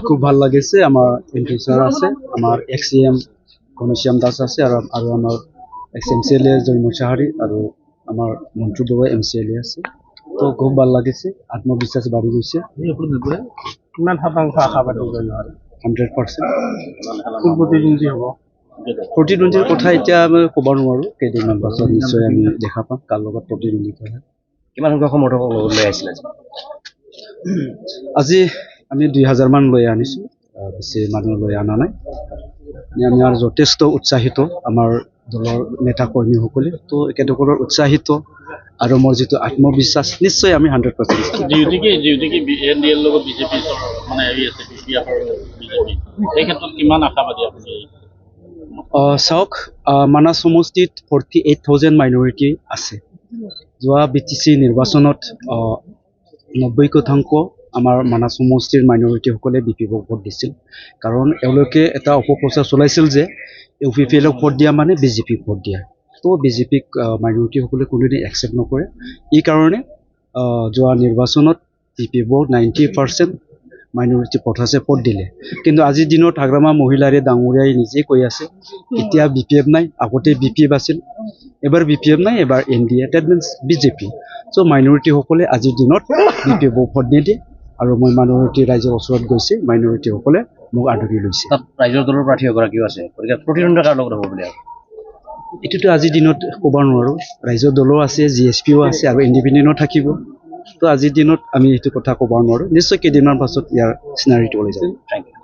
খুব ভাল লাগিছে। আমার এমপি স্যার আছে, আমার এক্সিএম ঘনশ্যাম দাস আছে, আর আমার এক্স এমসিএলএ জৈম সাহারি, আর আমার মন্টু বড়ুৱা এমসিএলএ আছে। তো খুব ভাল লাগিছে, আত্মবিশ্বাস বাঢ়ি গৈছে। কিমান শতাংশ আশাবাদী জয়ী হয়? 100%। কোন প্ৰতিদ্বন্দ্বী হ'ব? প্ৰতিদ্বন্দ্বীৰ কথা এতিয়া আমি ক'ব নোৱাৰোঁ, কেইদিনমান পাছত নিশ্চয় আমি দেখা পাম কাৰ লগত প্ৰতিদ্বন্দ্বিতা হয়। কিমান সংখ্যক সমৰ্থকক লগত লৈ আহিছিলে? আজি আমি 2000 মান লৈ আনিছোঁ, বেছি মানুহ লৈ অনা নাই। আমি আৰু যথেষ্ট উৎসাহিত আমাৰ দলৰ নেতা কৰ্মীসকলে, তো একেডোখৰৰ উৎসাহিত আৰু মোৰ যিটো আত্মবিশ্বাস, নিশ্চয় আমি 100%। এনডিএৰ লগত বিজেপি মানে হেৰি আছে, বিজেপি এই ক্ষেত্ৰত কিমান আশাবাদী আপুনি? চাওক, মানাহ সমষ্টিত 48,000 মাইনৰিটি আছে। যোৱা BTC নিৰ্বাচনত 90% আমাৰ মানাহ সমষ্টিৰ মাইনৰিটিসকলে BPPক ভোট দিছিল। কাৰণ এওঁলোকে এটা অপপ্ৰচাৰ চলাইছিল যে UPPLক ভোট দিয়া মানে BJPক ভোট দিয়া। তো BJPক মাইনৰিটিসকলে কোনোদিন একচেপ্ট নকৰে। এই কাৰণে যোৱা নিৰ্বাচনত BPPক 90% মাইনৰিটি পথাছে ভোট দিলে। কিন্তু আজিৰ দিনত হাগ্ৰামা মহিলাৰে ডাঙৰীয়াই নিজে কৈ আছে, এতিয়া BPF নাই, আগতে BPF আছিল, এবাৰ BPF নাই, এবাৰ NDA, ডেট মিনছ BJP। চ' মাইনৰিটিসকলে আজিৰ দিনত BPFক ভোট নিদিয়ে, আৰু মই মাইনৰিটি ৰাইজৰ ওচৰত গৈছে, মাইনৰিটিসকলে মোক আদৰি লৈছে। তাত ৰাইজৰ দলৰ প্ৰাৰ্থী এগৰাকীও আছে, গতিকে প্ৰতিদ্বন্দ্বিতা কাৰ লগত হ'ব বুলি আৰু? এইটোতো আজিৰ দিনত ক'ব নোৱাৰোঁ। ৰাইজৰ দলো আছে, GSPও আছে, আৰু ইণ্ডিপেণ্ডেণ্টো থাকিব। তো আজিৰ দিনত আমি এইটো কথা ক'ব নোৱাৰোঁ। নিশ্চয় কেইদিনমান পাছত ইয়াৰ চিনাৰীটো ওলাই যাব। Thank U.